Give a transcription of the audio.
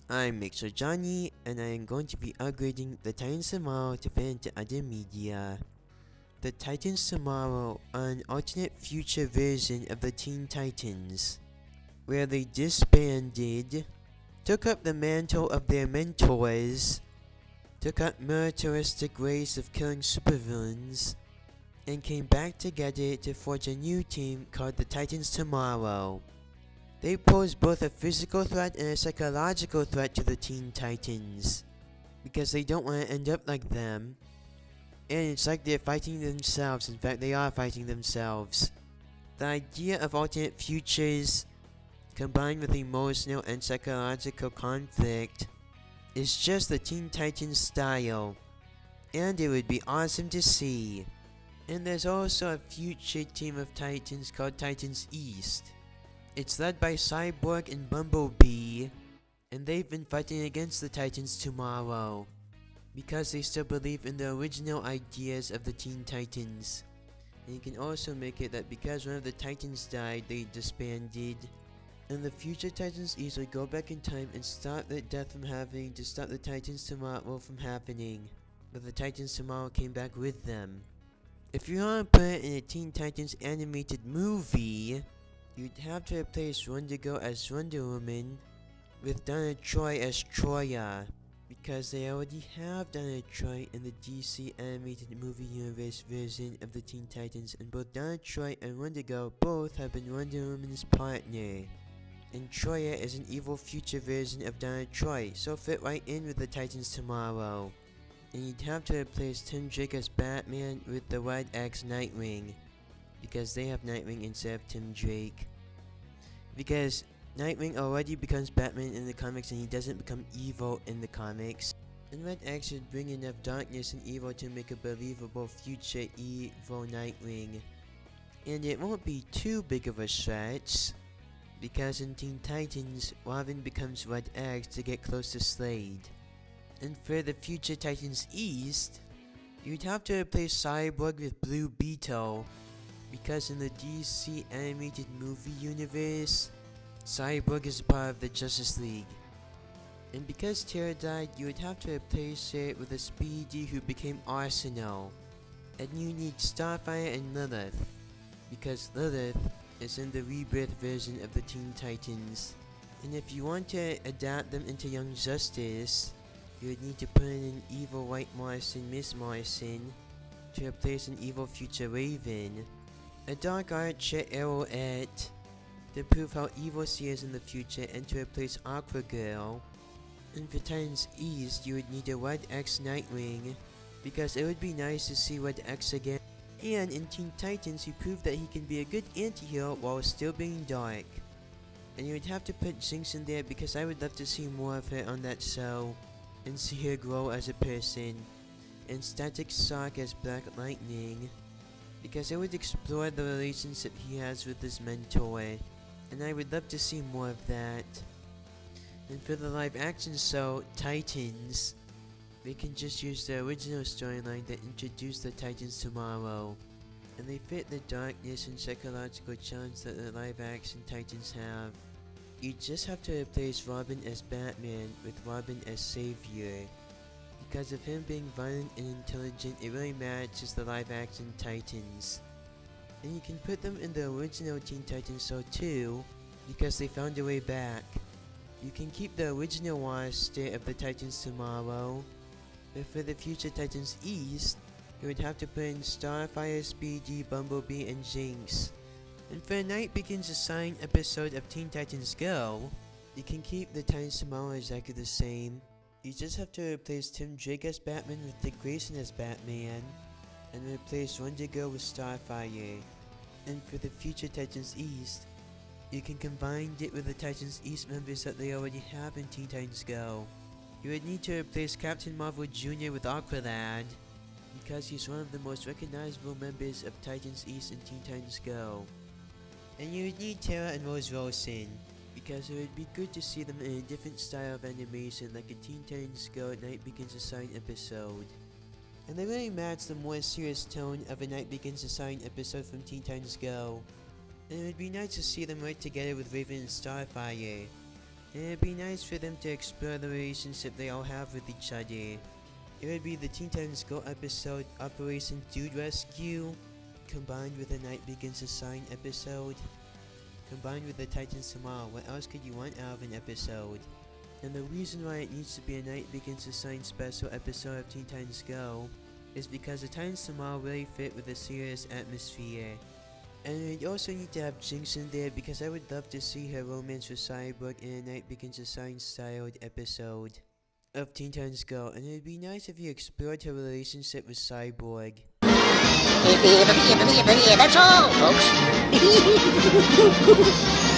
I'm Mixel Johny, and I am going to be upgrading the Titans tomorrow to fit into other media. The Titans tomorrow are an alternate future version of the Teen Titans, where they disbanded, took up the mantle of their mentors, took up militaristic ways of killing supervillains, and came back together to forge a new team called the Titans Tomorrow. They pose both a physical threat and a psychological threat to the Teen Titans, because they don't want to end up like them. And it's like they're fighting themselves. In fact, they are fighting themselves. The idea of alternate futures, combined with emotional and psychological conflict, is just the Teen Titans style, and it would be awesome to see. And there's also a future team of Titans called Titans East. It's led by Cyborg and Bumblebee, and they've been fighting against the Titans tomorrow, because they still believe in the original ideas of the Teen Titans. And you can also make it that because one of the Titans died, they disbanded. And the future Titans East would go back in time and stop that death from happening to stop the Titans tomorrow from happening. But the Titans tomorrow came back with them. If you want to put it in a Teen Titans animated movie, you'd have to replace Wonder Girl as Wonder Woman with Donna Troy as Troya, because they already have Donna Troy in the DC animated movie universe version of the Teen Titans, and both Donna Troy and Wonder Girl both have been Wonder Woman's partner. And Troya is an evil future version of Donna Troy, so fit right in with the Titans tomorrow. And you'd have to replace Tim Drake as Batman with the Red X Nightwing, because they have Nightwing instead of Tim Drake. Because Nightwing already becomes Batman in the comics and he doesn't become evil in the comics. And Red X should bring enough darkness and evil to make a believable future evil Nightwing. And it won't be too big of a stretch, because in Teen Titans, Robin becomes Red X to get close to Slade. And for the future Titans East, you'd have to replace Cyborg with Blue Beetle, because in the DC animated movie universe, Cyborg is a part of the Justice League. And because Tara died, you would have to replace her with a Speedy who became Arsenal. And you need Starfire and Lilith, because Lilith is in the rebirth version of the Teen Titans. And if you want to adapt them into Young Justice, you would need to put in an evil White Morrison, Miss Morrison, to replace an evil future Raven, a Dark Archer Arrowette, to prove how evil she is in the future and to replace Aqua Girl. And for Titans East, you would need a Red X Nightwing, because it would be nice to see Red X again. And in Teen Titans, he proved that he can be a good anti-hero while still being dark. And you would have to put Jinx in there, because I would love to see more of her on that show, and see her grow as a person. And Static Shock as Black Lightning, because it would explore the relationship he has with his mentor, and I would love to see more of that. And for the live action show, Titans, they can just use the original storyline that introduced the Titans tomorrow, and they fit the darkness and psychological challenge that the live action Titans have. You just have to replace Robin as Batman with Robin as Savior. Because of him being violent and intelligent, it really matches the live action Titans. And you can put them in the original Teen Titans show too, because they found a way back. You can keep the original roster of the Titans tomorrow, but for the future Titans East, you would have to put in Starfire, Speedy, Bumblebee, and Jinx. And for a Night Begins a Sign episode of Teen Titans Go, you can keep the Titans tomorrow exactly the same. You just have to replace Tim Drake as Batman with Dick Grayson as Batman, and replace Wonder Girl with Starfire. And for the future Titans East, you can combine it with the Titans East members that they already have in Teen Titans Go. You would need to replace Captain Marvel Jr. with Aqualad, because he's one of the most recognizable members of Titans East in Teen Titans Go. And you would need Tara and Rose Wilson, because it would be good to see them in a different style of animation, like a Teen Titans Go Night Begins a Sign episode. And they really match the more serious tone of a Night Begins a Sign episode from Teen Titans Go. And it would be nice to see them work together with Raven and Starfire. And it'd be nice for them to explore the relationship they all have with each other. It would be the Teen Titans Go episode Operation Dude Rescue, combined with the Night Begins to Shine episode, combined with the Titans Tomorrow. What else could you want out of an episode? And the reason why it needs to be a Night Begins to Shine special episode of Teen Titans Go is because the Titans Tomorrow really fit with the serious atmosphere. And we'd also need to have Jinx in there because I would love to see her romance with Cyborg in a Night Begins to Shine styled episode of Teen Titans Go, and it'd be nice if you explored her relationship with Cyborg. That's all, folks.